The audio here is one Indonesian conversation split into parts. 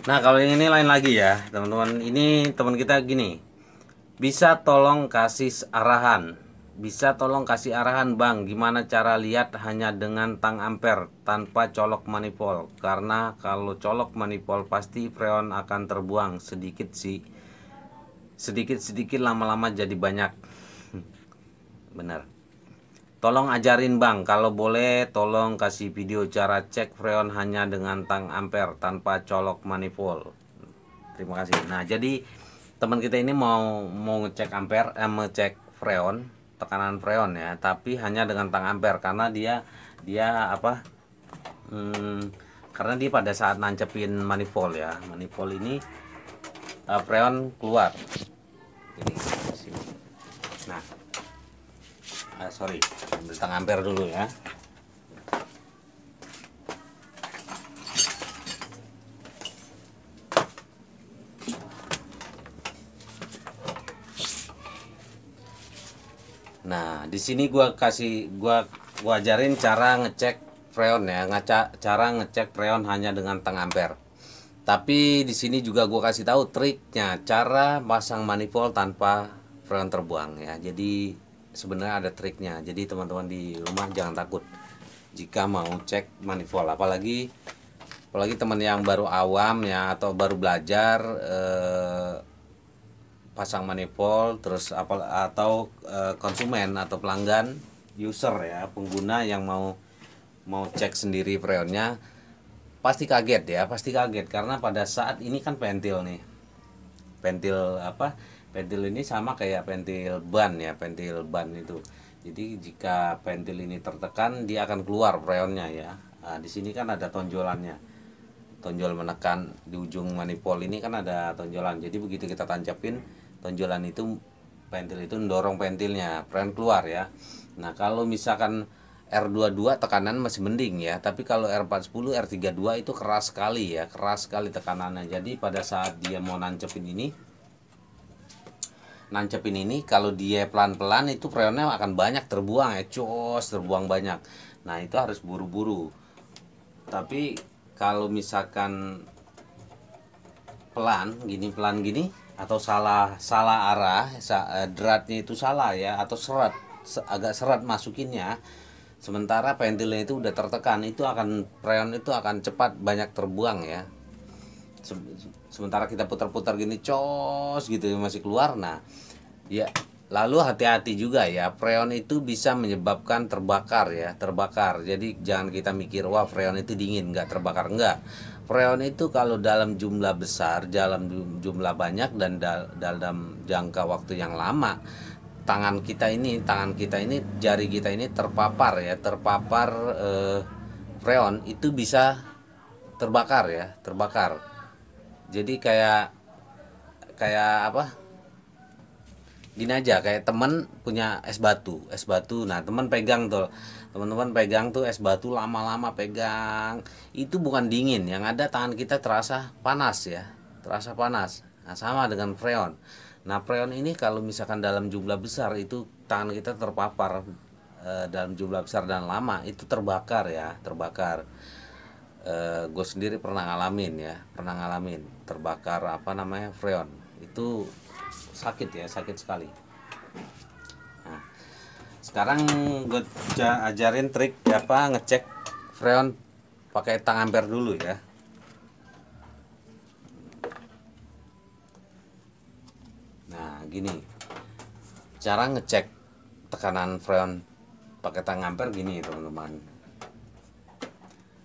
Nah, kalau yang ini lain lagi ya, teman-teman. Ini teman kita gini. Bisa tolong kasih arahan. Bisa tolong kasih arahan, Bang, gimana cara lihat hanya dengan tang ampere tanpa colok manifold. Karena kalau colok manifold pasti freon akan terbuang sedikit sih. Sedikit-sedikit lama-lama jadi banyak. Bener. Tolong ajarin, Bang, kalau boleh tolong kasih video cara cek freon hanya dengan tang ampere tanpa colok manifold. Terima kasih. Nah, jadi teman kita ini mau ngecek ampere, ngecek freon, tekanan freon ya, tapi hanya dengan tang ampere karena dia dia apa? Hmm, karena dia pada saat nancepin manifold ya, manifold ini freon keluar. Ini sini. Nah, sorry, ambil tang ampere dulu ya. Nah, di sini gua ajarin cara ngecek freon ya, cara ngecek freon hanya dengan tang ampere. Tapi di sini juga gua kasih tahu triknya, cara pasang manifold tanpa freon terbuang ya. Jadi sebenarnya ada triknya. Jadi teman-teman di rumah jangan takut jika mau cek manifold, apalagi teman yang baru awam ya atau baru belajar pasang manifold terus atau konsumen atau pelanggan user ya, pengguna yang mau cek sendiri freonnya, pasti kaget karena pada saat ini kan pentil nih, pentil ini sama kayak pentil ban ya, pentil ban itu. Jadi jika pentil ini tertekan dia akan keluar freonnya ya. Nah, di sini kan ada tonjolannya, tonjol menekan di ujung manifold ini kan ada tonjolan. Jadi begitu kita tancapin tonjolan itu, pentil itu mendorong pentilnya, freon keluar ya. Nah, kalau misalkan R22 tekanan masih mending ya, tapi kalau R410, R32 itu keras sekali ya, keras sekali tekanannya. Jadi pada saat dia mau nancepin ini kalau dia pelan-pelan itu freonnya akan banyak terbuang ya, terbuang banyak. Nah, itu harus buru-buru. Tapi kalau misalkan pelan gini atau salah salah arah, dratnya itu salah ya, atau agak seret masukinnya, sementara pentilnya itu udah tertekan, itu akan freon itu akan cepat banyak terbuang ya. Sementara kita putar-putar gini gitu masih keluar. Nah ya, lalu hati-hati juga ya, freon itu bisa menyebabkan terbakar ya, terbakar. Jadi jangan kita mikir wah freon itu dingin nggak terbakar, enggak. Freon itu kalau dalam jumlah besar, dalam jumlah banyak dan dalam jangka waktu yang lama, tangan kita ini, jari kita ini terpapar ya, terpapar freon itu bisa terbakar ya, terbakar. Jadi kayak kayak apa? Gini aja, kayak temen punya es batu. Nah, teman-teman pegang tuh es batu, lama-lama pegang, itu bukan dingin, yang ada tangan kita terasa panas ya, terasa panas. Nah, sama dengan freon. Nah, freon ini kalau misalkan dalam jumlah besar itu tangan kita terpapar dalam jumlah besar dan lama itu terbakar ya, terbakar. Gue sendiri pernah ngalamin ya, pernah ngalamin terbakar apa namanya, freon. Itu sakit ya, sakit sekali. Nah, sekarang gue ajarin trik apa ngecek freon pakai tang ampere dulu ya. Nah, gini cara ngecek tekanan freon pakai tang ampere gini, teman-teman.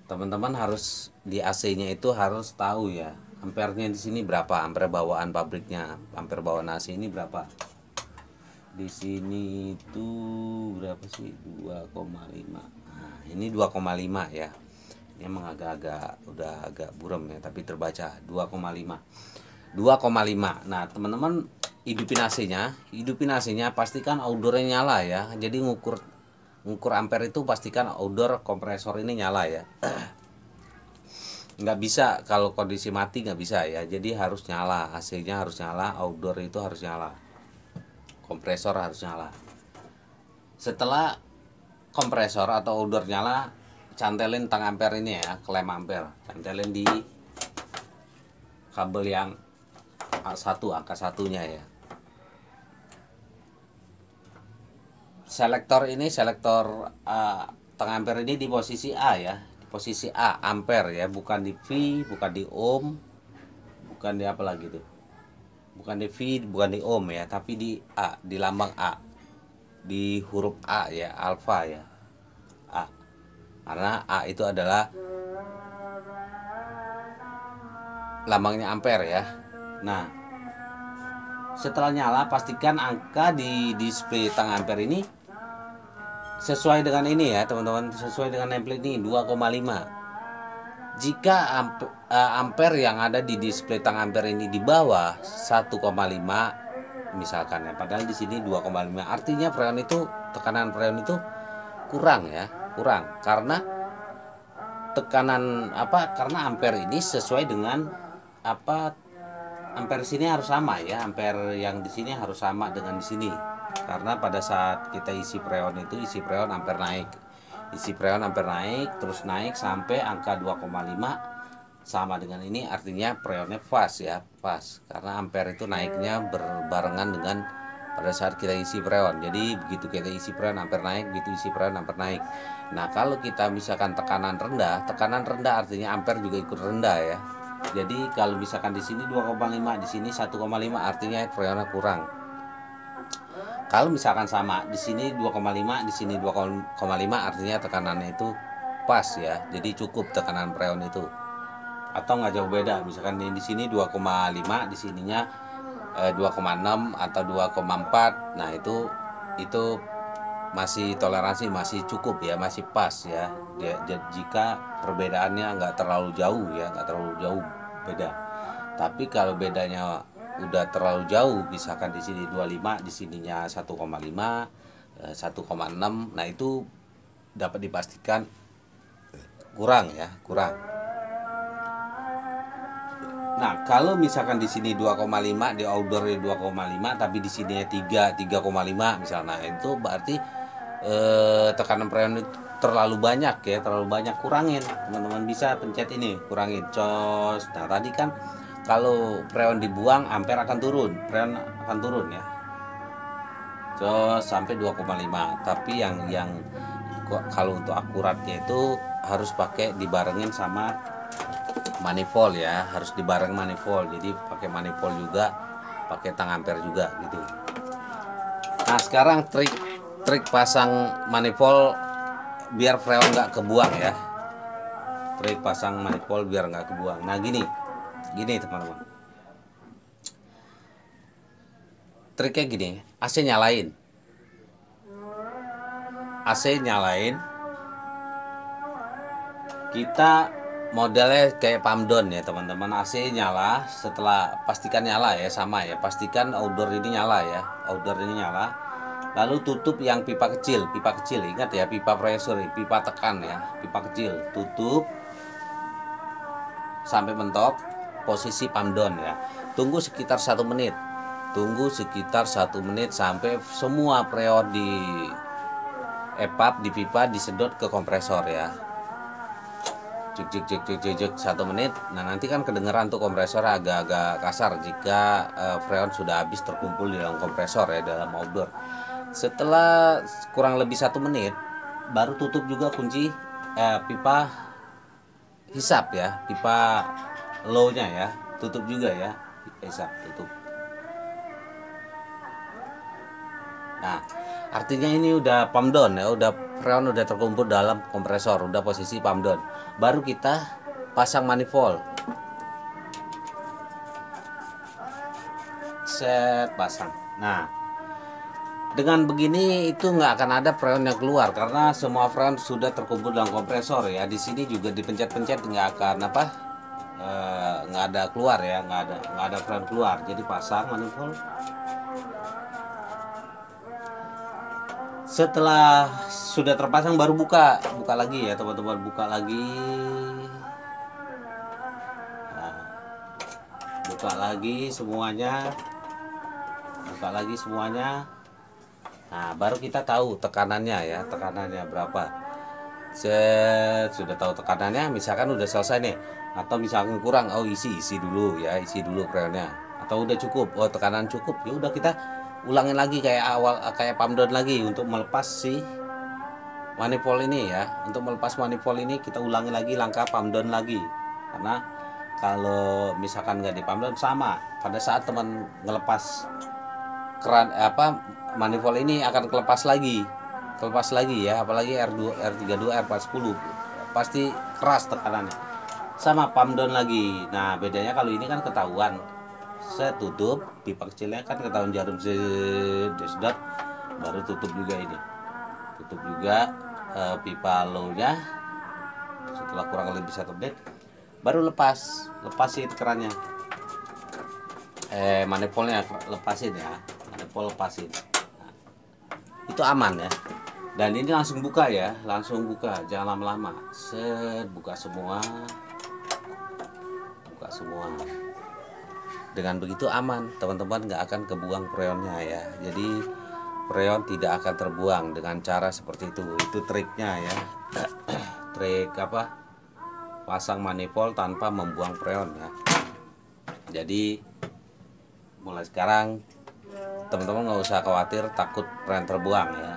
Teman-teman harus di AC-nya itu harus tahu ya, ampernya di sini berapa, ampere bawaan pabriknya, ampere bawaan AC ini berapa. Di sini itu berapa sih? 2,5. Nah, ini 2,5 ya. Ini emang agak-agak udah agak buram ya, tapi terbaca 2,5. 2,5. Nah, teman-teman hidupin AC-nya, pastikan outdoornya nyala ya. Jadi ngukur ampere itu pastikan outdoor kompresor ini nyala ya. Nggak bisa kalau kondisi mati, nggak bisa ya, jadi harus nyala, AC-nya harus nyala, outdoor itu harus nyala, kompresor harus nyala. Setelah kompresor atau outdoor nyala, cantelin tang ampere ini ya, klem ampere, cantelin kabel yang A1, angka satunya ya. Selektor ini, selektor tengah ampere ini di posisi A ya, di posisi A, ampere ya, bukan di V, bukan di ohm, bukan di apa lagi tuh, bukan di V, bukan di ohm ya, tapi di A, di lambang A, di huruf A ya, alfa ya, A, karena A itu adalah lambangnya ampere ya. Nah, setelah nyala pastikan angka di display tengah ampere ini sesuai dengan ini ya teman-teman, sesuai dengan nameplate ini 2,5. Jika ampere yang ada di display tengah ampere ini di bawah 1,5 misalkan ya, padahal di sini 2,5, artinya freon itu, tekanan freon itu kurang ya, kurang karena tekanan karena ampere ini sesuai dengan ampere sini harus sama ya, ampere yang di sini harus sama dengan di sini. Karena pada saat kita isi freon itu, isi freon ampere naik. Isi freon ampere naik, terus naik sampai angka 2,5 sama dengan ini, artinya freonnya pas ya, pas. Karena ampere itu naiknya berbarengan dengan pada saat kita isi freon. Jadi begitu kita isi freon ampere naik, begitu isi freon ampere naik. Nah, kalau kita misalkan tekanan rendah artinya ampere juga ikut rendah ya. Jadi kalau misalkan di sini 2,5, di sini 1,5, artinya freonnya kurang. Kalau misalkan sama, di sini 2,5, di sini 2,5, artinya tekanannya itu pas ya. Jadi cukup tekanan freon itu. Atau nggak jauh beda, misalkan di sini 2,5, di sininya 2,6 atau 2,4. Nah, itu masih toleransi, masih cukup ya, masih pas ya. Jika perbedaannya nggak terlalu jauh ya, nggak terlalu jauh beda. Tapi kalau bedanya udah terlalu jauh, misalkan di sini 25, di sininya 1,5, 1,6, nah itu dapat dipastikan kurang ya, kurang. Nah, kalau misalkan di sini 2,5, di outdoor 2,5, tapi di sini 3,5 misalnya, itu berarti tekanan freon itu terlalu banyak ya, terlalu banyak. Kurangin, teman-teman bisa pencet ini, kurangin, cos. Nah, tadi kan kalau freon dibuang, ampere akan turun, freon akan turun ya, cos sampai 2,5. Tapi yang kalau untuk akuratnya itu harus pakai dibarengin sama manifold ya, harus dibareng manifold. Jadi pakai manifold juga, pakai tang ampere juga gitu. Nah, sekarang trik pasang manifold biar freon nggak kebuang ya. Trik pasang manifold biar nggak kebuang. Nah, gini teman-teman. Triknya gini, AC nyalain. Kita modelnya kayak pump down ya teman-teman. AC nyala, setelah pastikan nyala ya, sama ya, pastikan outdoor ini nyala ya, lalu tutup yang pipa kecil, ingat ya, pipa pressure, pipa tekan ya, pipa kecil, tutup sampai mentok, posisi pump down ya. Tunggu sekitar 1 menit, sampai semua freon di evap di pipa disedot ke kompresor ya. Cek 1 menit. Nah, nanti kan kedengeran tuh kompresor agak-agak kasar jika freon sudah habis terkumpul di dalam kompresor ya, dalam outdoor. Setelah kurang lebih 1 menit baru tutup juga kunci pipa hisap ya, pipa low-nya ya, tutup juga ya, hisap tutup. Nah, artinya ini udah pump down ya, udah freon udah terkumpul dalam kompresor, udah posisi pump down. Baru kita pasang manifold. Pasang. Nah, dengan begini itu nggak akan ada freon yang keluar karena semua freon sudah terkumpul dalam kompresor ya. Di sini juga dipencet-pencet nggak akan nggak ada keluar ya, nggak ada freon keluar. Jadi pasang manifold. Setelah sudah terpasang baru buka lagi ya teman-teman, buka lagi. Nah, buka lagi semuanya. Nah, baru kita tahu tekanannya ya, tekanannya berapa. Sudah tahu tekanannya, misalkan udah selesai nih, atau misalkan kurang, oh isi dulu ya, isi dulu freonnya. Atau udah cukup, oh tekanan cukup, ya udah kita ulangin lagi kayak awal, kayak pump down lagi untuk melepas si manifold ini ya. Untuk melepas manifold ini kita ulangi lagi langkah pump down lagi. Karena kalau misalkan nggak di pump down, sama pada saat teman ngelepas keran manifold ini akan kelepas lagi ya, apalagi R2, R32, R410 pasti keras tekanannya, sama pump down lagi. Nah bedanya kalau ini kan ketahuan, saya tutup pipa kecilnya kan ketahuan jarum sedot, baru tutup juga ini, tutup juga pipa low nya. Setelah kurang lebih 1 menit baru lepasin kerannya, manifoldnya lepasin ya, manifold lepasin. Nah, itu aman ya. Dan ini langsung buka ya, langsung buka, jangan lama-lama. Buka semua. Dengan begitu aman, teman-teman nggak akan kebuang freonnya ya. Jadi freon tidak akan terbuang dengan cara seperti itu. Itu triknya ya. Trik pasang manifold tanpa membuang freon ya. Jadi mulai sekarang teman-teman nggak usah khawatir takut freon terbuang ya.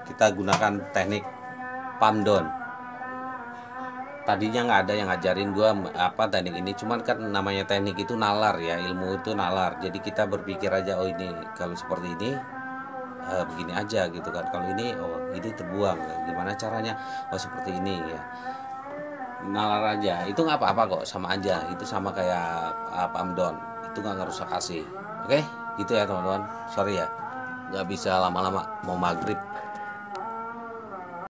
Kita gunakan teknik pump down. Tadinya nggak ada yang ngajarin gua teknik ini, cuman kan namanya teknik itu nalar ya, ilmu itu nalar. Jadi kita berpikir aja, oh ini kalau seperti ini begini aja gitu kan. Kalau ini, oh ini terbuang, gimana caranya? Oh seperti ini ya. Nalar aja, itu nggak apa-apa kok, sama aja. Itu sama kayak pump down, itu nggak ngerusak AC. Oke, gitu ya teman-teman. Sorry ya, nggak bisa lama-lama, mau maghrib.